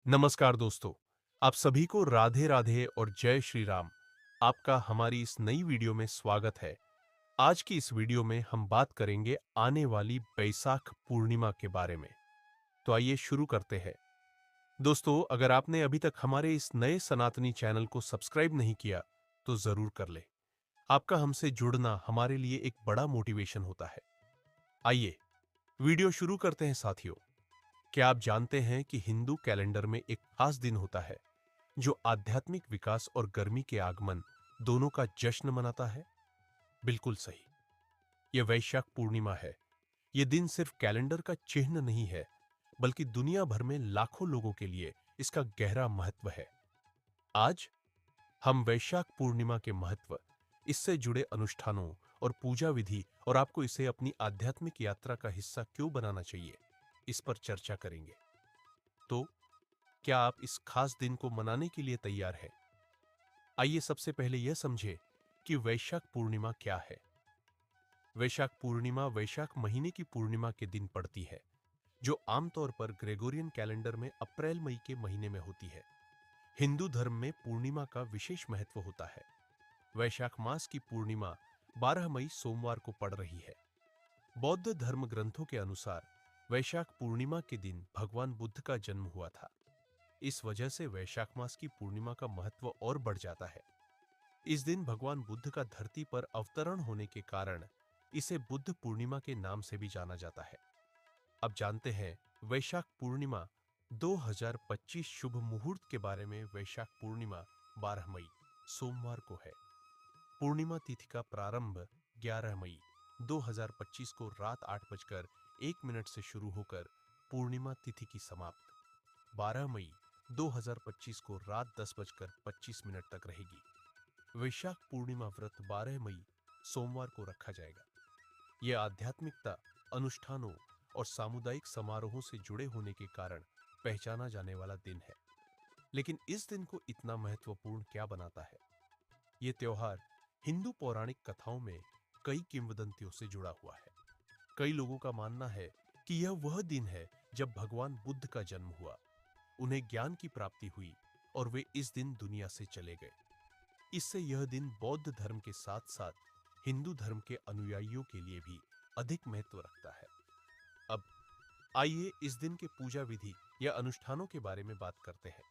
नमस्कार दोस्तों, आप सभी को राधे राधे और जय श्री राम। आपका हमारी इस नई वीडियो में स्वागत है। आज की इस वीडियो में हम बात करेंगे आने वाली बैसाख पूर्णिमा के बारे में। तो आइए शुरू करते हैं। दोस्तों, अगर आपने अभी तक हमारे इस नए सनातनी चैनल को सब्सक्राइब नहीं किया, तो जरूर कर ले। आपका हमसे जुड़ना हमारे लिए एक बड़ा मोटिवेशन होता है। आइए वीडियो शुरू करते हैं साथियों। क्या आप जानते हैं कि हिंदू कैलेंडर में एक खास दिन होता है जो आध्यात्मिक विकास और गर्मी के आगमन दोनों का जश्न मनाता है? बिल्कुल सही, यह वैशाख पूर्णिमा है। यह दिन सिर्फ कैलेंडर का चिन्ह नहीं है, बल्कि दुनिया भर में लाखों लोगों के लिए इसका गहरा महत्व है। आज हम वैशाख पूर्णिमा के महत्व, इससे जुड़े अनुष्ठानों और पूजा विधि और आपको इसे अपनी आध्यात्मिक यात्रा का हिस्सा क्यों बनाना चाहिए, इस पर चर्चा करेंगे। तो क्या आप इस खास दिन को मनाने के लिए तैयार हैं? आइए सबसे पहले यह समझे कि वैशाख पूर्णिमा क्या है। वैशाख पूर्णिमा वैशाख महीने की पूर्णिमा के दिन पड़ती है, जो आमतौर पर ग्रेगोरियन कैलेंडर में अप्रैल मई के महीने में होती है। हिंदू धर्म में पूर्णिमा का विशेष महत्व होता है। वैशाख मास की पूर्णिमा 12 मई सोमवार को पड़ रही है। बौद्ध धर्म ग्रंथों के अनुसार वैशाख पूर्णिमा के दिन भगवान बुद्ध का जन्म हुआ था। इस वजह से वैशाख मास की पूर्णिमा का महत्व और बढ़ जाता है। इस दिन भगवान बुद्ध का धरती पर अवतरण होने के कारण इसे बुद्ध पूर्णिमा के नाम से भी जाना जाता है। अब जानते हैं वैशाख पूर्णिमा 2025 शुभ मुहूर्त के बारे में। वैशाख पूर्णिमा 12 मई सोमवार को है। पूर्णिमा तिथि का प्रारंभ 11 मई 2025 को रात 8:01 से शुरू होकर पूर्णिमा तिथि की समाप्त 12 मई 2025 को रात 10:25 तक रहेगी। वैशाख पूर्णिमा व्रत 12 मई सोमवार को रखा जाएगा। यह आध्यात्मिकता, अनुष्ठानों और सामुदायिक समारोहों से जुड़े होने के कारण पहचाना जाने वाला दिन है। लेकिन इस दिन को इतना महत्वपूर्ण क्या बनाता है? यह त्योहार हिंदू पौराणिक कथाओं में कई किंवदंतियों से जुड़ा हुआ है। कई लोगों का मानना है कि यह वह दिन है जब भगवान बुद्ध का जन्म हुआ, उन्हें ज्ञान की प्राप्ति हुई और वे इस दिन दुनिया से चले गए। इससे यह दिन बौद्ध धर्म के साथ साथ हिंदू धर्म के अनुयायियों के लिए भी अधिक महत्व रखता है। अब आइए इस दिन के पूजा विधि या अनुष्ठानों के बारे में बात करते हैं।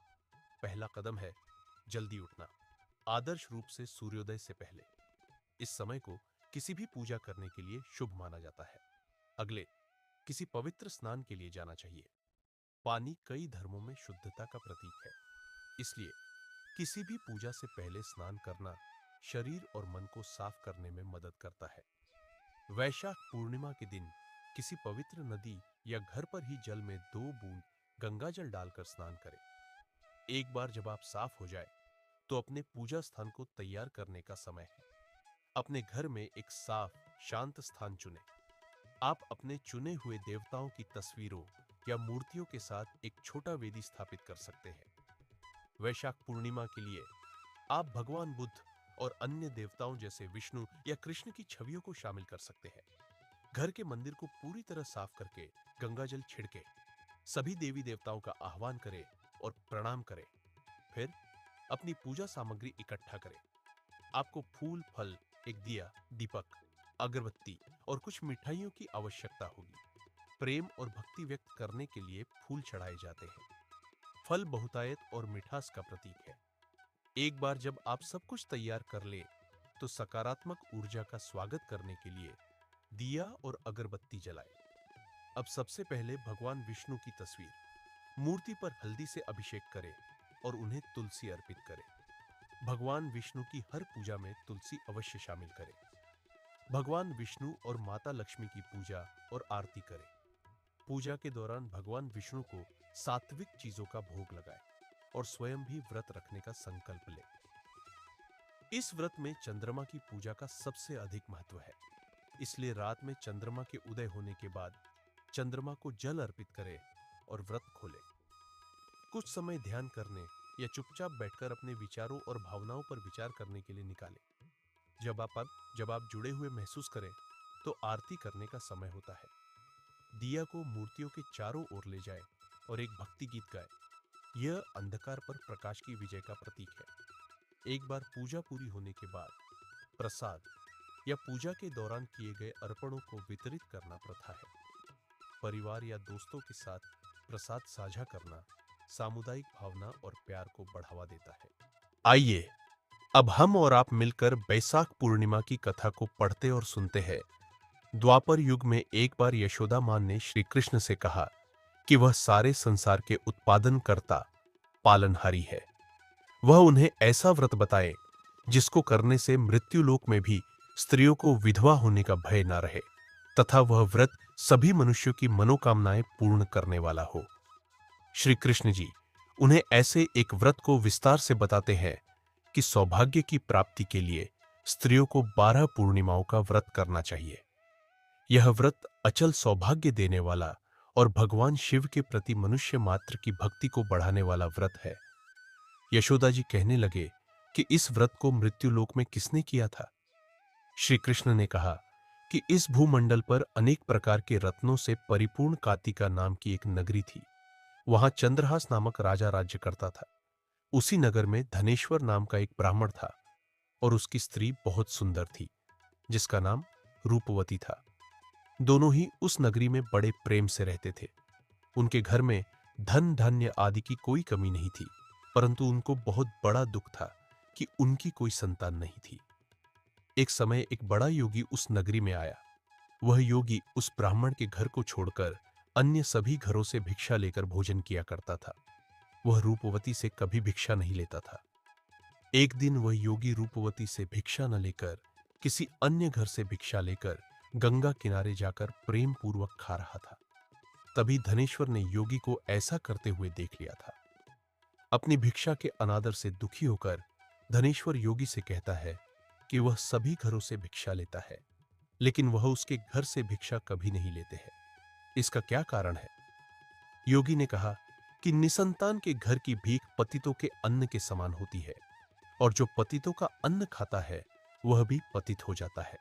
पहला कदम है जल्दी उठना, आदर्श रूप से सूर्योदय से पहले। इस समय को किसी भी पूजा करने के लिए शुभ माना जाता है। अगले, किसी पवित्र स्नान के लिए जाना चाहिए। पानी कई धर्मों में शुद्धता का प्रतीक है, इसलिए किसी भी पूजा से पहले स्नान करना शरीर और मन को साफ करने में मदद करता है। वैशाख पूर्णिमा के दिन किसी पवित्र नदी या घर पर ही जल में 2 बूंद गंगाजल डालकर स्नान करें। एक बार जब आप साफ हो जाए, तो अपने पूजा स्थान को तैयार करने का समय है। अपने घर में एक साफ, शांत स्थान चुनें। आप अपने चुने हुए देवताओं की तस्वीरों या मूर्तियों के साथ एक छोटा वेदी स्थापित कर सकते हैं। वैशाख पूर्णिमा के लिए आप भगवान बुद्ध और अन्य देवताओं जैसे विष्णु या कृष्ण की छवियों को शामिल कर सकते हैं। घर के मंदिर को पूरी तरह साफ करके गंगाजल छिड़के, सभी देवी देवताओं का आह्वान करें और प्रणाम करें। फिर अपनी पूजा सामग्री इकट्ठा करें। आपको फूल, फल, एक दिया, दीपक, अगरबत्ती और कुछ मिठाइयों की आवश्यकता होगी। प्रेम और भक्ति व्यक्त करने के लिए फूल चढ़ाए जाते हैं। फल बहुतायत और मिठास का प्रतीक है। एक बार जब आप सब कुछ तैयार कर ले, तो सकारात्मक ऊर्जा का स्वागत करने के लिए दिया और अगरबत्ती जलाएं। अब सबसे पहले भगवान विष्णु की तस्वीर, मूर्ति पर हल्दी से अभिषेक करें और उन्हें तुलसी अर्पित करें। भगवान विष्णु की हर पूजा में तुलसी अवश्य शामिल करें। भगवान विष्णु और माता लक्ष्मी की पूजा और आरती करें। पूजा के दौरान भगवान विष्णु को सात्विक चीजों का भोग लगाएं और स्वयं भी व्रत रखने का संकल्प लें। इस व्रत में चंद्रमा की पूजा का सबसे अधिक महत्व है, इसलिए रात में चंद्रमा के उदय होने के बाद चंद्रमा को जल अर्पित करें और व्रत खोलें। कुछ समय ध्यान करने या चुपचाप बैठकर अपने विचारों और भावनाओं पर विचार करने के लिए निकालें। जब आप जुड़े हुए महसूस करें, तो आरती करने का समय होता है। दिया को मूर्तियों के चारों ओर ले जाएं और एक भक्ति गीत गाएं। यह अंधकार पर प्रकाश की विजय का प्रतीक है। एक बार पूजा पूरी होने के बाद प्रसाद या पूजा के दौरान किए गए अर्पणों को वितरित करना प्रथा है। परिवार या दोस्तों के साथ प्रसाद साझा करना सामुदायिक भावना और प्यार को बढ़ावा देता है। आइए अब हम और आप मिलकर बैसाख पूर्णिमा की कथा को पढ़ते और सुनते हैं। द्वापर युग में एक बार यशोदा मां ने श्री कृष्ण से कहा कि वह सारे संसार के उत्पादनकर्ता पालनहारी है। वह उन्हें ऐसा व्रत बताए जिसको करने से मृत्युलोक में भी स्त्रियों को विधवा होने का भय न रहे तथा वह व्रत सभी मनुष्यों की मनोकामनाएं पूर्ण करने वाला हो। श्री कृष्ण जी उन्हें ऐसे एक व्रत को विस्तार से बताते हैं कि सौभाग्य की प्राप्ति के लिए स्त्रियों को 12 पूर्णिमाओं का व्रत करना चाहिए। यह व्रत अचल सौभाग्य देने वाला और भगवान शिव के प्रति मनुष्य मात्र की भक्ति को बढ़ाने वाला व्रत है। यशोदा जी कहने लगे कि इस व्रत को मृत्युलोक में किसने किया था? श्री कृष्ण ने कहा कि इस भूमंडल पर अनेक प्रकार के रत्नों से परिपूर्ण कातिका नाम की एक नगरी थी। वहां चंद्रहास नामक राजा राज्य करता था। उसी नगर में धनेश्वर नाम का एक ब्राह्मण था और उसकी स्त्री बहुत सुंदर थी जिसका नाम रूपवती था। दोनों ही उस नगरी में बड़े प्रेम से रहते थे। उनके घर में धन धान्य आदि की कोई कमी नहीं थी, परंतु उनको बहुत बड़ा दुख था कि उनकी कोई संतान नहीं थी। एक समय एक बड़ा योगी उस नगरी में आया। वह योगी उस ब्राह्मण के घर को छोड़कर अन्य सभी घरों से भिक्षा लेकर भोजन किया करता था। वह रूपवती से कभी भिक्षा नहीं लेता था। एक दिन वह योगी रूपवती से भिक्षा न लेकर किसी अन्य घर से भिक्षा लेकर गंगा किनारे जाकर प्रेम पूर्वक खा रहा था। तभी धनेश्वर ने योगी को ऐसा करते हुए देख लिया था। अपनी भिक्षा के अनादर से दुखी होकर धनेश्वर योगी से कहता है कि वह सभी घरों से भिक्षा लेता है, लेकिन वह उसके घर से भिक्षा कभी नहीं लेते हैं। इसका क्या कारण है? योगी ने कहा कि निसंतान के घर की भीख पतितों के अन्न के समान होती है और जो पतितों का अन्न खाता है वह भी पतित हो जाता है।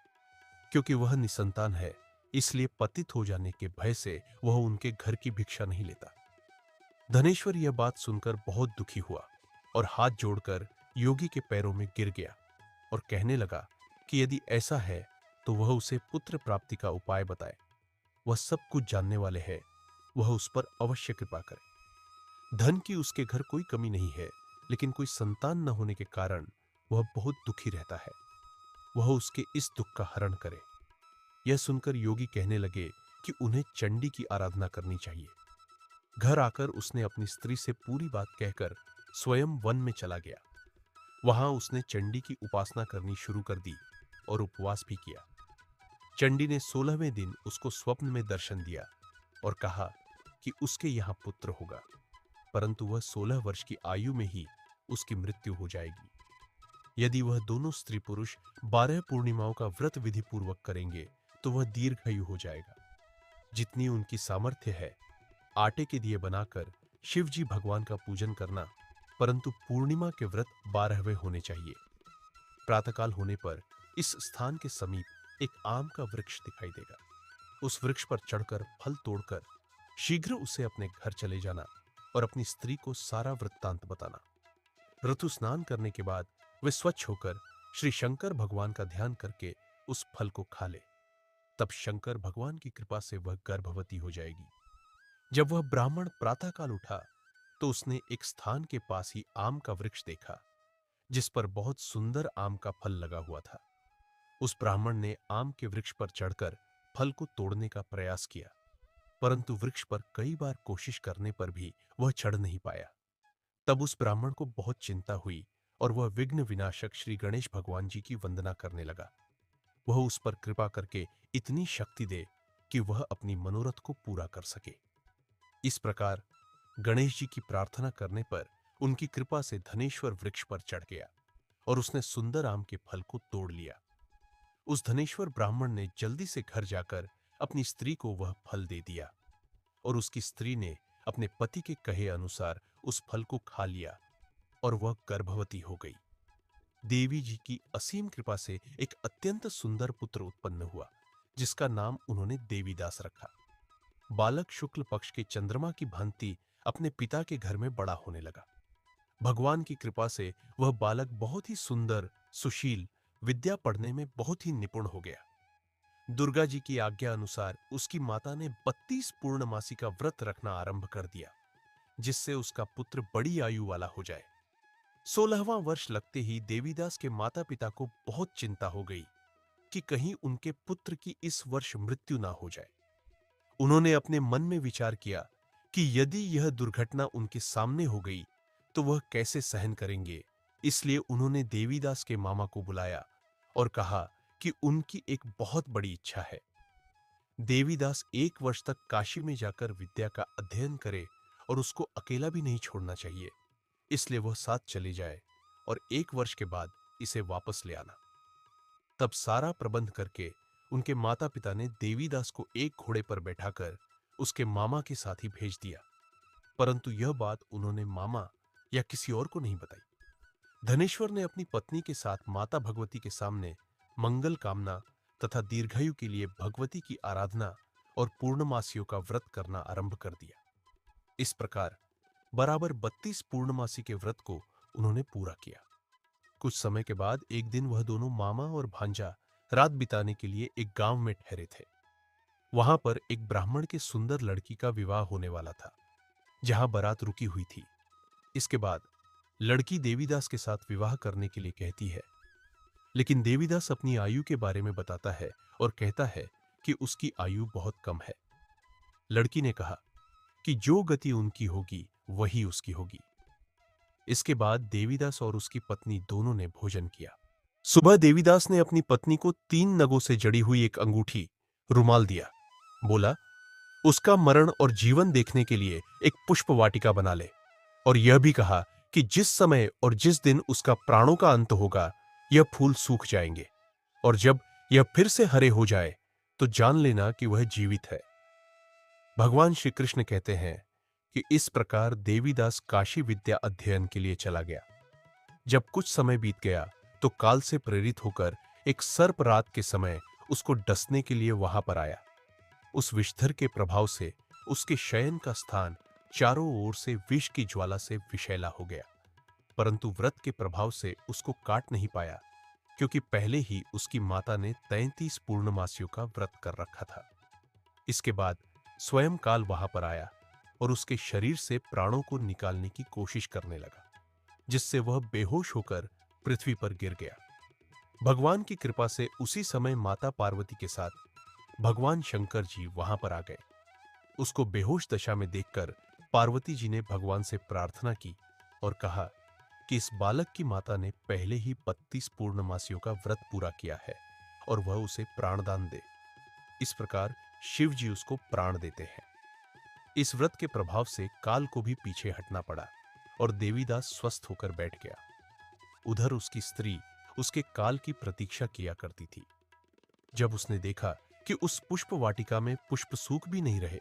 क्योंकि वह निसंतान है, इसलिए पतित हो जाने के भय से वह उनके घर की भिक्षा नहीं लेता। धनेश्वर यह बात सुनकर बहुत दुखी हुआ और हाथ जोड़कर योगी के पैरों में गिर गया और कहने लगा कि यदि ऐसा है तो वह उसे पुत्र प्राप्ति का उपाय बताए। वह सब कुछ जानने वाले हैं, वह उस पर अवश्य कृपा करे। धन की उसके घर कोई कमी नहीं है, लेकिन कोई संतान न होने के कारण वह बहुत दुखी रहता है। वह उसके इस दुख का हरण करे। यह सुनकर योगी कहने लगे कि उन्हें चंडी की आराधना करनी चाहिए। घर आकर उसने अपनी स्त्री से पूरी बात कहकर स्वयं वन में चला गया। वहां उसने चंडी की उपासना करनी शुरू कर दी और उपवास भी किया। चंडी ने 16वें दिन उसको स्वप्न में दर्शन दिया और कहा कि उसके यहां पुत्र होगा, परंतु वह 16 वर्ष की आयु में ही उसकी मृत्यु हो जाएगी। यदि वह दोनों स्त्री पुरुष 12 पूर्णिमाओं का व्रत विधि पूर्वक करेंगे तो वह दीर्घायु हो जाएगा। जितनी उनकी सामर्थ्य है, आटे के दिए बनाकर शिव जी भगवान का पूजन करना, परंतु पूर्णिमा के व्रत 12वें होने चाहिए। प्रातःकाल होने पर इस स्थान के समीप एक आम का वृक्ष दिखाई देगा। उस वृक्ष पर चढ़कर फल तोड़कर शीघ्र उसे अपने घर चले जाना और अपनी स्त्री को सारा वृत्तांत बताना। ऋतु स्नान करने के बाद वे स्वच्छ होकर श्री शंकर भगवान का ध्यान करके उस फल को खा ले। तब शंकर भगवान की कृपा से वह गर्भवती हो जाएगी। जब वह ब्राह्मण प्रातःकाल उठा तो उसने एक स्थान के पास ही आम का वृक्ष देखा जिस पर बहुत सुंदर आम का फल लगा हुआ था। उस ब्राह्मण ने आम के वृक्ष पर चढ़कर फल को तोड़ने का प्रयास किया, परंतु वृक्ष पर कई बार कोशिश करने पर भी वह चढ़ नहीं पाया। तब उस ब्राह्मण को बहुत चिंता हुई और वह विघ्न विनाशक श्री गणेश भगवान जी की वंदना करने लगा। वह उस पर कृपा करके इतनी शक्ति दे कि वह अपनी मनोरथ को पूरा कर सके। इस प्रकार गणेश जी की प्रार्थना करने पर उनकी कृपा से धनेश्वर वृक्ष पर चढ़ गया और उसने सुंदर आम के फल को तोड़ लिया। उस धनेश्वर ब्राह्मण ने जल्दी से घर जाकर अपनी स्त्री को वह फल दे दिया और उसकी स्त्री ने अपने पति के कहे अनुसार उस फल को खा लिया और वह गर्भवती हो गई। देवी जी की असीम कृपा से एक अत्यंत सुंदर पुत्र उत्पन्न हुआ जिसका नाम उन्होंने देवीदास रखा। बालक शुक्ल पक्ष के चंद्रमा की भांति अपने पिता के घर में बड़ा होने लगा। भगवान की कृपा से वह बालक बहुत ही सुंदर, सुशील, विद्या पढ़ने में बहुत ही निपुण हो गया। दुर्गा जी की आज्ञा अनुसार उसकी माता ने 32 पूर्णमासी का व्रत रखना आरंभ कर दिया, जिससे उसका पुत्र बड़ी आयु वाला हो जाए। 16वां वर्ष लगते ही देवीदास के माता पिता को बहुत चिंता हो गई कि कहीं उनके पुत्र की इस वर्ष मृत्यु ना हो जाए। उन्होंने अपने मन में विचार किया कि यदि यह दुर्घटना उनके सामने हो गई तो वह कैसे सहन करेंगे। इसलिए उन्होंने देवीदास के मामा को बुलाया और कहा कि उनकी एक बहुत बड़ी इच्छा है। देवीदास 1 वर्ष तक काशी में जाकर विद्या का अध्ययन करे और उसको अकेला भी नहीं छोड़ना चाहिए, इसलिए वह साथ चले जाए और 1 वर्ष के बाद इसे वापस ले आना। तब सारा प्रबंध करके उनके माता पिता ने देवीदास को एक घोड़े पर बैठाकर उसके मामा के साथ ही भेज दिया, परंतु यह बात उन्होंने मामा या किसी और को नहीं बताई। धनेश्वर ने अपनी पत्नी के साथ माता भगवती के सामने मंगल कामना तथा दीर्घायु के लिए भगवती की आराधना और पूर्णमासियों का व्रत करना आरंभ कर दिया। इस प्रकार बराबर 32 पूर्णमासी के व्रत को उन्होंने पूरा किया। कुछ समय के बाद एक दिन वह दोनों मामा और भांजा रात बिताने के लिए एक गांव में ठहरे थे। वहां पर एक ब्राह्मण के सुंदर लड़की का विवाह होने वाला था, जहां बारात रुकी हुई थी। इसके बाद लड़की देवीदास के साथ विवाह करने के लिए कहती है, लेकिन देवीदास अपनी आयु के बारे में बताता है और कहता है कि उसकी आयु बहुत कम है। लड़की ने कहा कि जो गति उनकी होगी वही उसकी होगी। इसके बाद देवीदास और उसकी पत्नी दोनों ने भोजन किया। सुबह देवीदास ने अपनी पत्नी को 3 नगों से जड़ी हुई एक अंगूठी, रुमाल दिया। बोला, उसका मरण और जीवन देखने के लिए एक पुष्प वाटिका बना ले, और यह भी कहा कि जिस समय और जिस दिन उसका प्राणों का अंत होगा, यह फूल सूख जाएंगे, और जब यह फिर से हरे हो जाए तो जान लेना कि वह जीवित है। भगवान श्री कृष्ण कहते हैं कि इस प्रकार देवीदास काशी विद्या अध्ययन के लिए चला गया। जब कुछ समय बीत गया तो काल से प्रेरित होकर एक सर्प रात के समय उसको डसने के लिए वहां पर आया। उस विषधर के प्रभाव से उसके शयन का स्थान चारों ओर से विष की ज्वाला से विषैला हो गया, परंतु व्रत के प्रभाव से उसको काट नहीं पाया, क्योंकि पहले ही उसकी माता ने 33 पूर्णमासियों का व्रत कर रखा था। इसके बाद स्वयं काल वहां पर आया और उसके शरीर से प्राणों को निकालने की कोशिश करने लगा, जिससे वह बेहोश होकर पृथ्वी पर गिर गया। भगवान की कृपा से उसी समय माता पार्वती के साथ भगवान शंकर जी वहां पर आ गए। उसको बेहोश दशा में देखकर पार्वती जी ने भगवान से प्रार्थना की और कहा कि इस बालक की माता ने पहले ही 32 पूर्णमासियों का व्रत पूरा किया है और वह उसे प्राणदान दे। इस प्रकार शिव जी उसको प्राण देते हैं। इस व्रत के प्रभाव से काल को भी पीछे हटना पड़ा और देवीदास स्वस्थ होकर बैठ गया। उधर उसकी स्त्री उसके काल की प्रतीक्षा किया करती थी। जब उसने देखा कि उस पुष्प वाटिका में पुष्प सूख भी नहीं रहे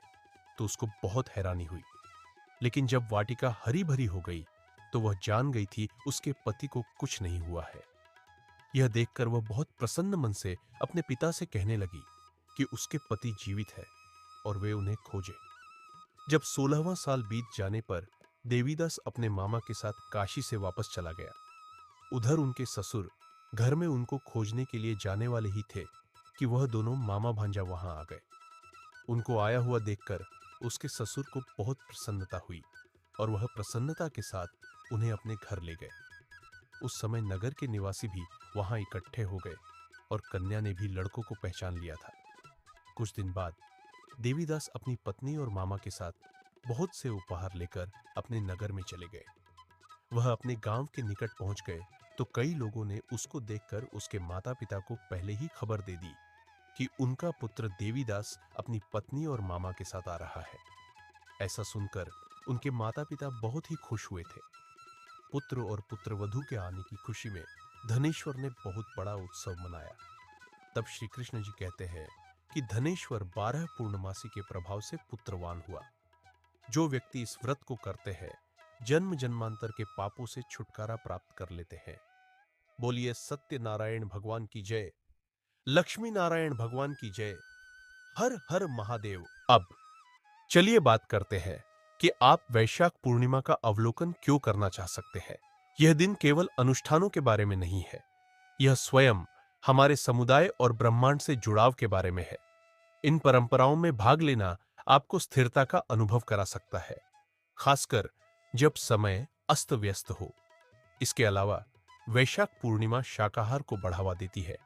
तो उसको बहुत हैरानी हुई, लेकिन जब वाटिका हरी भरी हो गई तो वह जान गई थी उसके पति को कुछ नहीं हुआ है। यह देखकर वह बहुत प्रसन्न मन से अपने पिता से कहने लगी कि उसके पति जीवित है और वे उन्हें खोजे। जब 16वां साल बीत जाने पर देवीदास अपने मामा के साथ काशी से वापस चला गया। उधर उनके ससुर घर में उनको खोजने के लिए जाने वाले ही थे कि वह दोनों मामा भांजा वहां आ गए। उनको आया हुआ देखकर उसके ससुर को बहुत प्रसन्नता हुई और वह प्रसन्नता के साथ उन्हें अपने घर ले गए। उस समय नगर के निवासी भी वहां इकट्ठे हो गए और कन्या ने भी लड़कों को पहचान लिया था। कुछ दिन बाद देवीदास अपनी पत्नी और मामा के साथ बहुत से उपहार लेकर अपने नगर में चले गए। वह अपने गांव के निकट पहुंच गए तो कई लोगों ने उसको देखकर उसके माता पिता को पहले ही खबर दे दी कि उनका पुत्र देवीदास अपनी पत्नी और मामा के साथ आ रहा है। ऐसा सुनकर उनके माता पिता बहुत ही खुश हुए थे। पुत्र और पुत्रवधू के आने की खुशी में धनेश्वर ने बहुत बड़ा उत्सव मनाया। तब श्री कृष्ण जी कहते हैं कि धनेश्वर 12 पूर्णमासी के प्रभाव से पुत्रवान हुआ। जो व्यक्ति इस व्रत को करते हैं जन्म जन्मांतर के पापों से छुटकारा प्राप्त कर लेते हैं। बोलिए सत्य नारायण भगवान की जय, लक्ष्मी नारायण भगवान की जय, हर हर महादेव। अब चलिए बात करते हैं कि आप वैशाख पूर्णिमा का अवलोकन क्यों करना चाह सकते हैं। यह दिन केवल अनुष्ठानों के बारे में नहीं है, यह स्वयं हमारे समुदाय और ब्रह्मांड से जुड़ाव के बारे में है। इन परंपराओं में भाग लेना आपको स्थिरता का अनुभव करा सकता है, खासकर जब समय अस्त व्यस्त हो। इसके अलावा वैशाख पूर्णिमा शाकाहार को बढ़ावा देती है,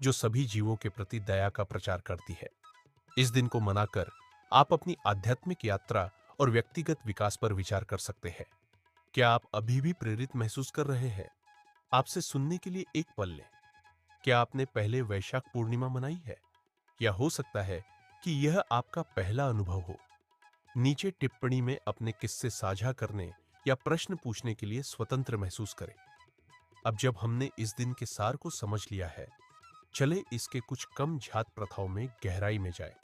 जो सभी जीवों के प्रति दया का प्रचार करती है। इस दिन को मनाकर आप अपनी आध्यात्मिक यात्रा और व्यक्तिगत विकास पर विचार कर सकते हैं। क्या आप अभी भी प्रेरित महसूस कर रहे हैं? आपसे सुनने के लिए एक पल लें। क्या आपने पहले वैशाख पूर्णिमा मनाई है? या हो सकता है कि यह आपका पहला अनुभव हो। नीचे टिप्पणी में अपने किस्से साझा करने या प्रश्न पूछने के लिए स्वतंत्र महसूस करें। अब जब हमने इस दिन के सार को समझ लिया है, चले इसके कुछ कम झात प्रथाओं में गहराई में जाएं।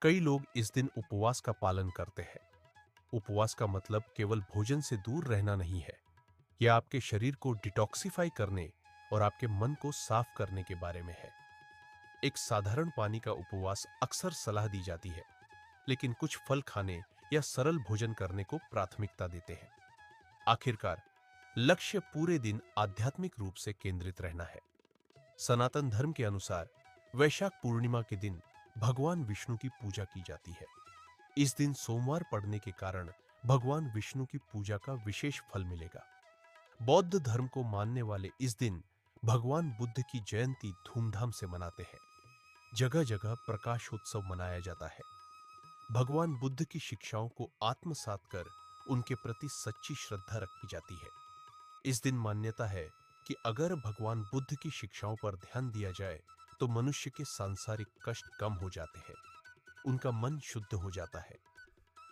कई लोग इस दिन उपवास का पालन करते हैं। उपवास का मतलब केवल भोजन से दूर रहना नहीं है, यह आपके शरीर को डिटॉक्सिफाई करने और आपके मन को साफ करने के बारे में है। एक साधारण पानी का उपवास अक्सर सलाह दी जाती है, लेकिन कुछ फल खाने या सरल भोजन करने को प्राथमिकता देते हैं। आखिरकार लक्ष्य पूरे दिन आध्यात्मिक रूप से केंद्रित रहना है। सनातन धर्म के अनुसार वैशाख पूर्णिमा के दिन भगवान विष्णु की पूजा की जाती है। इस दिन सोमवार पड़ने के कारण भगवान विष्णु की पूजा का विशेष फल मिलेगा। बौद्ध धर्म को मानने वाले इस दिन भगवान बुद्ध की जयंती धूमधाम से मनाते हैं। जगह जगह प्रकाशोत्सव मनाया जाता है। भगवान बुद्ध की शिक्षाओं को आत्मसात कर उनके प्रति सच्ची श्रद्धा रखी जाती है। इस दिन मान्यता है कि अगर भगवान बुद्ध की शिक्षाओं पर ध्यान दिया जाए तो मनुष्य के सांसारिक कष्ट कम हो जाते हैं, उनका मन शुद्ध हो जाता है।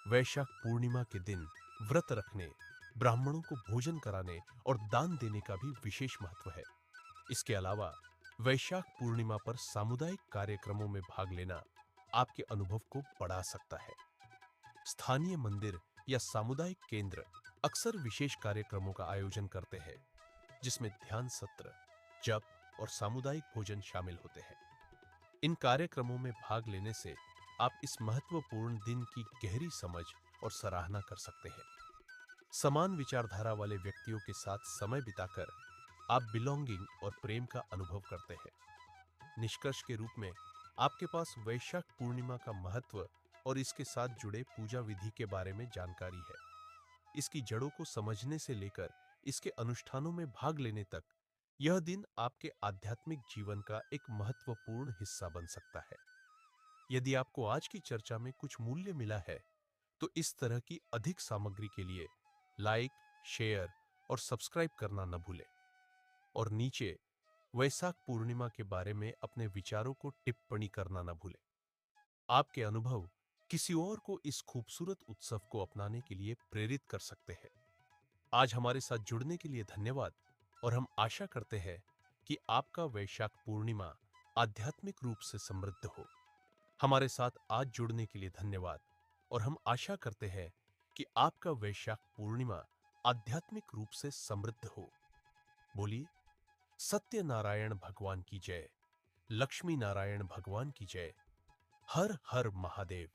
वैशाख पूर्णिमा के दिन व्रत रखने, ब्राह्मणों को भोजन कराने और दान देने का भी विशेष महत्व है। इसके अलावा वैशाख पूर्णिमा पर सामुदायिक कार्यक्रमों में भाग लेना आपके अनुभव को बढ़ा सकता है। स्थानीय मंदिर या सामुदायिक केंद्र अक्सर विशेष कार्यक्रमों का आयोजन करते हैं, जिसमें ध्यान सत्र, जप और सामुदायिक भोजन शामिल होते हैं। इन कार्यक्रमों में भाग लेने से आप इस महत्वपूर्ण दिन की गहरी समझ और सराहना कर सकते हैं। समान विचारधारा वाले व्यक्तियों के साथ समय बिताकर आप बिलोंगिंग और प्रेम का अनुभव करते हैं। निष्कर्ष के रूप में आपके पास वैशाख पूर्णिमा का महत्व और इसके साथ जुड़े पूजा विधि के बारे में जानकारी है। इसकी जड़ों को समझने से लेकर इसके अनुष्ठानों में भाग लेने तक, यह दिन आपके आध्यात्मिक जीवन का एक महत्वपूर्ण हिस्सा बन सकता है। यदि आपको आज की चर्चा में कुछ मूल्य मिला है, तो इस तरह की अधिक सामग्री के लिए लाइक, शेयर और सब्सक्राइब करना न भूलें। और नीचे वैशाख पूर्णिमा के बारे में अपने विचारों को टिप्पणी करना न भूलें। आपके अनुभव किसी और को इस खूबसूरत उत्सव को अपनाने के लिए प्रेरित कर सकते हैं। आज हमारे साथ जुड़ने के लिए धन्यवाद, और हम आशा करते हैं कि आपका वैशाख पूर्णिमा आध्यात्मिक रूप से समृद्ध हो। हमारे साथ आज जुड़ने के लिए धन्यवाद, और हम आशा करते हैं कि आपका वैशाख पूर्णिमा आध्यात्मिक रूप से समृद्ध हो। बोलिए सत्यनारायण भगवान की जय, लक्ष्मी नारायण भगवान की जय। हर हर महादेव।